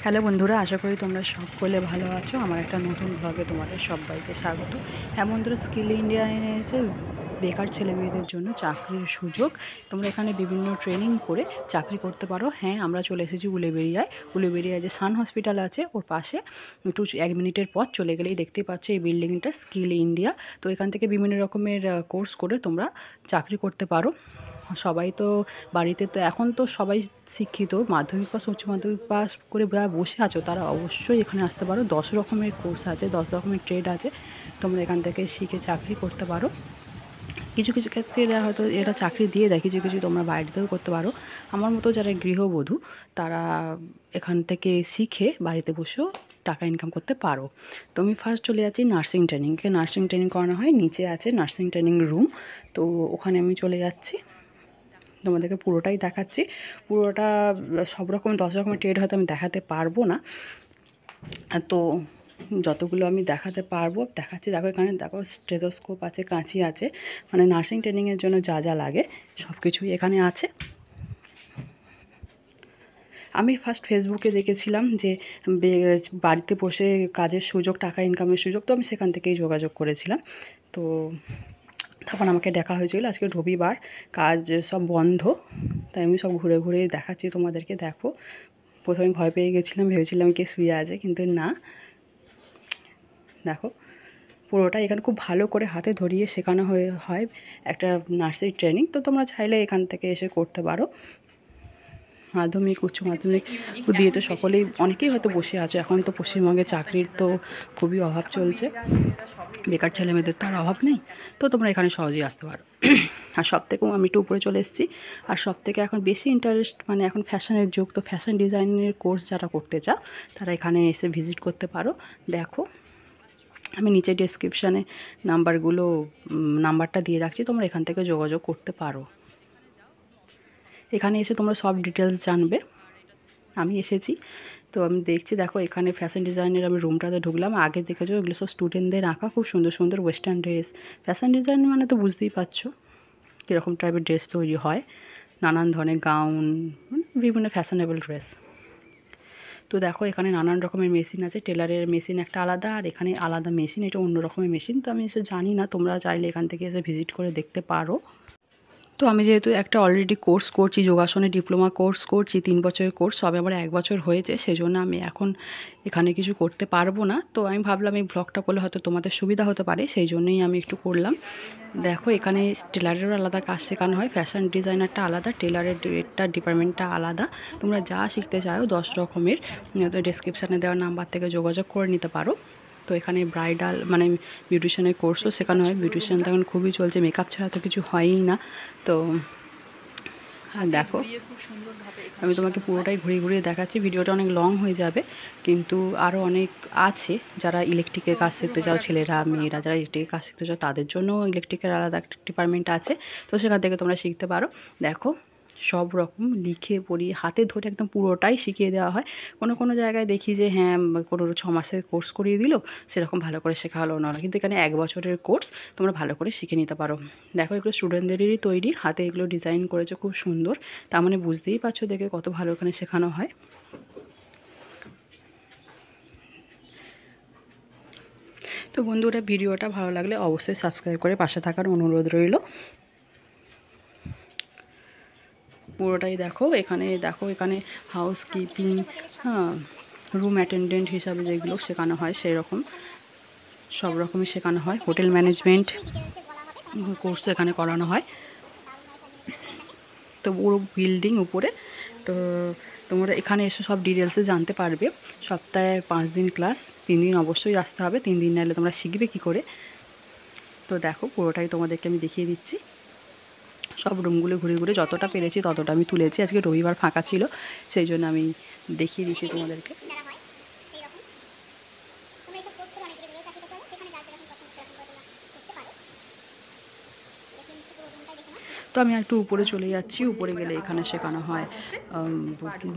Hello বন্ধুরা, আশা করি তোমরা সকলে ভালো আছো। আমার একটা নতুন ব্লগে তোমাদের সবাইকে স্বাগত। হ্যাঁ বন্ধুরা, স্কিল ইন্ডিয়া এনেছে বেকার ছেলেমেয়েদের জন্য চাকরির সুযোগ। তোমরা এখানে বিভিন্ন ট্রেনিং করে চাকরি করতে পারো। হ্যাঁ, আমরা চলে এসেছি উলুবেড়িয়ায় যে সান হসপিটাল আছে ওর পাশে একটু 1 মিনিটের পথ চলে গেলেই দেখতেই পাচ্ছ এই বিল্ডিংটা স্কিল ইন্ডিয়া। তো এখান থেকে বিভিন্ন রকমের কোর্স করে তোমরা চাকরি করতে পারো। সবাই তো বাড়িতে তো এখন তো সবাই শিক্ষিত, মাধ্যমিক পাস উচ্চ মাধ্যমিক পাস করে যারা বসে আছো তারা অবশ্যই এখানে আসতে পারো। 10 রকমের কোর্স আছে, 10 রকমের ট্রেড আছে, তোমরা এখান থেকে শিখে চাকরি করতে পারো। কিছু কিছু ক্ষেত্রে এরা চাকরি দিয়ে দেয়, কিছু কিছু তোমরা বাইরেতেও করতে পারো। আমার মতো যারা গৃহবধূ তারা এখান থেকে শিখে বাড়িতে বসেও টাকা ইনকাম করতে পারো। তো আমি ফার্স্ট চলে যাচ্ছি নার্সিং ট্রেনিংকে। নার্সিং ট্রেনিং করানো হয়, নিচে আছে নার্সিং ট্রেনিং রুম। তো ওখানে আমি চলে যাচ্ছি, তোমাদেরকে পুরোটাই দেখাচ্ছি। পুরোটা সব রকম 10 রকমের ট্রেড হয়তো আমি দেখাতে পারবো না, তো যতগুলো আমি দেখাতে পারবো দেখাচ্ছি। দেখো এখানে দেখো স্টেথোস্কোপ আছে, কাঁচি আছে, মানে নার্সিং ট্রেনিংয়ের জন্য যা যা লাগে সব কিছুই এখানে আছে। আমি ফার্স্ট ফেসবুকে দেখেছিলাম যে বাড়িতে বসে কাজের সুযোগ, টাকা ইনকামের সুযোগ, তো আমি সেখান থেকেই যোগাযোগ করেছিলাম। তো তখন আমাকে দেখা হয়েছিল। আজকে রবিবার, কাজ সব বন্ধ, তাই আমি সব ঘুরে ঘুরে দেখাচ্ছি তোমাদেরকে। দেখো, প্রথমে ভয় পেয়ে গেছিলাম, ভেবেছিলাম কে শুয়ে আছে, কিন্তু না। দেখো পুরোটা এখানে খুব ভালো করে হাতে ধরিয়ে শেখানো হয় একটা নার্সিং ট্রেনিং। তো তোমরা চাইলে এখান থেকে এসে করতে পারো। মাধ্যমিক উচ্চ মাধ্যমিক দিয়ে তো সকলেই, অনেকেই হয়তো বসে আছে। এখন তো পশ্চিমবঙ্গে চাকরির তো খুবই অভাব চলছে, বেকার ছেলেমেয়েদের তো আর অভাব নেই। তো তোমরা এখানে সহজেই আসতে পারো। আর সব থেকেও আমি একটু উপরে চলে এসেছি। আর সব থেকে এখন বেশি ইন্টারেস্ট, মানে এখন ফ্যাশনের যুগ, তো ফ্যাশন ডিজাইনের কোর্স যারা করতে চাও তারা এখানে এসে ভিজিট করতে পারো। দেখো আমি নিচে ডেসক্রিপশানে নাম্বারটা দিয়ে রাখছি, তোমরা এখান থেকে যোগাযোগ করতে পারো। এখানে এসে তোমরা সব ডিটেলস জানবে। আমি এসেছি, তো আমি দেখছি। দেখো এখানে ফ্যাশন ডিজাইনের আমি রুমটাতে ঢুকলাম। আগে দেখেছো এগুলো সব স্টুডেন্টদের আঁকা, খুব সুন্দর সুন্দর ওয়েস্টার্ন ড্রেস। ফ্যাশন ডিজাইন মানে তো বুঝতেই পারছো কীরকম টাইপের ড্রেস তৈরি হয়, নানান ধরনের গাউন, বিভিন্ন ফ্যাশনেবল ড্রেস। তো দেখো এখানে নানান রকমের মেশিন আছে। টেলারের মেশিন একটা আলাদা, আর এখানে আলাদা মেশিন, এটা অন্য রকমের মেশিন। তো আমি এসে জানি না, তোমরা চাইলে এখান থেকে এসে ভিজিট করে দেখতে পারো। তো আমি যেহেতু একটা অলরেডি কোর্স করছি, যোগাসনের ডিপ্লোমা কোর্স করছি, 3 বছরের কোর্স, সবে আমার 1 বছর হয়েছে, সেজন্য আমি এখন এখানে কিছু করতে পারবো না। তো আমি ভাবলাম এই ব্লগটা করলে হয়তো তোমাদের সুবিধা হতে পারে, সেই জন্যই আমি একটু করলাম। দেখো এখানে টেলারেরও আলাদা কাজ শেখানো হয়, ফ্যাশন ডিজাইনারটা আলাদা, টেলারের ডিপার্টমেন্টটা আলাদা। তোমরা যা শিখতে চাও 10 রকমের ডেসক্রিপশানে দেওয়া নাম্বার থেকে যোগাযোগ করে নিতে পারো। তো এখানে ব্রাইডাল মানে বিউটিশিয়ানের কোর্সও শেখানো হয়। বিউটিশিয়ান তো এখন খুবই চলছে, মেকআপ ছাড়া তো কিছু হয়ই না। তো দেখো আমি তোমাকে পুরোটাই ঘুরিয়ে ঘুরিয়ে দেখাচ্ছি। ভিডিওটা অনেক লং হয়ে যাবে, কিন্তু আরও অনেক আছে। যারা ইলেকট্রিকের কাজ শিখতে চাও, ছেলেরা মেয়েরা যারা ইলেকট্রিকের কাজ শিখতে চাও তাদের জন্য ইলেকট্রিকের আলাদা একটা ডিপার্টমেন্ট আছে, তো সেখান থেকে তোমরা শিখতে পারো। দেখো সব রকম লিখে পড়িয়ে হাতে ধরে একদম পুরোটাই শিখিয়ে দেওয়া হয়। কোনো কোনো জায়গায় দেখি যে হ্যাঁ কোনো 6 মাসের কোর্স করিয়ে দিল, সেরকম ভালো করে শেখা হলো না, কিন্তু এখানে 1 বছরের কোর্স, তোমরা ভালো করে শিখে নিতে পারো। দেখো এগুলো স্টুডেন্টদেরই তৈরি, হাতে এগুলো ডিজাইন করেছে খুব সুন্দর। তার মানে বুঝতেই পারছো দেখে কত ভালো এখানে শেখানো হয়। তো বন্ধুরা, ভিডিওটা ভালো লাগলে অবশ্যই সাবস্ক্রাইব করে পাশে থাকার অনুরোধ রইল। পুরোটাই দেখো এখানে হাউসকিপিং, হ্যাঁ, রুম অ্যাটেন্ডেন্ট হিসাবে যেগুলো শেখানো হয় সেই রকম সব রকমই শেখানো হয়। হোটেল ম্যানেজমেন্ট কোর্স এখানে করানো হয়। তো পুরো বিল্ডিং উপরে। তো তোমরা এখানে এসে সব ডিটেলসে জানতে পারবে। সপ্তাহে 5 দিন ক্লাস, 3 দিন অবশ্যই আসতে হবে, 3 দিন না এলে তোমরা শিখবে কী করে। তো দেখো পুরোটাই তোমাদেরকে আমি দেখিয়ে দিচ্ছি। সব রুমগুলো ঘুরে ঘুরে যতটা পেরেছি ততটা আমি তুলেছি। আজকে রবিবার ফাঁকা ছিল, সেই জন্য আমি দেখিয়ে দিচ্ছি তোমাদেরকে। তো আমি একটু উপরে চলে যাচ্ছি। উপরে গেলে এখানে শেখানো হয়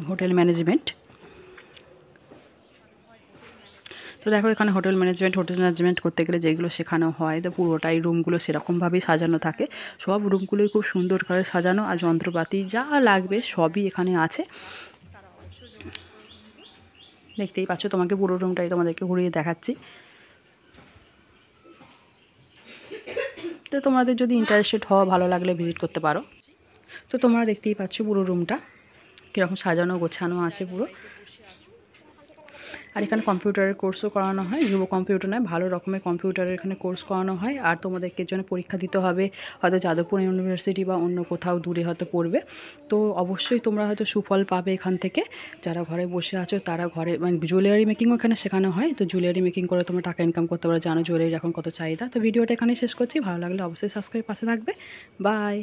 হোটেল ম্যানেজমেন্ট। তো দেখো এখানে হোটেল ম্যানেজমেন্ট করতে গেলে যেগুলো শেখানো হয়, তো পুরোটাই রুমগুলো সেরকমভাবেই সাজানো থাকে। সব রুমগুলোই খুব সুন্দর করে সাজানো, আর যন্ত্রপাতি যা লাগবে সবই এখানে আছে। দেখতেই পাচ্ছ, তোমাকে পুরো রুমটাই তোমাদেরকে ঘুরিয়ে দেখাচ্ছি। তো তোমাদের যদি ইন্টারেস্টেড হওয়া, ভালো লাগলে ভিজিট করতে পারো। তো তোমরা দেখতেই পাচ্ছ পুরো রুমটা কীরকম সাজানো গোছানো আছে পুরো। আর এখানে কম্পিউটারের কোর্সও করানো হয়, যুব কম্পিউটার নয়, ভালো রকমের কম্পিউটারের এখানে কোর্স করানো হয়। আর তোমাদেরকে জন্য পরীক্ষা দিতে হবে, হয়তো যাদবপুর ইউনিভার্সিটি বা অন্য কোথাও দূরে হয়তো পড়বে। তো অবশ্যই তোমরা হয়তো সুফল পাবে এখান থেকে। যারা ঘরে বসে আছো তারা ঘরে, মানে জুয়েলারি মেকিংও এখানে শেখানো হয়। তো জুয়েলারি মেকিং করে তোমরা টাকা ইনকাম করতে পারো, জানো জুয়েলারি এখন কত চাহিদা। তো ভিডিওটা এখানেই শেষ করছি, ভালো লাগলে অবশ্যই সাবস্ক্রাইব পাশে থাকবে। বাই।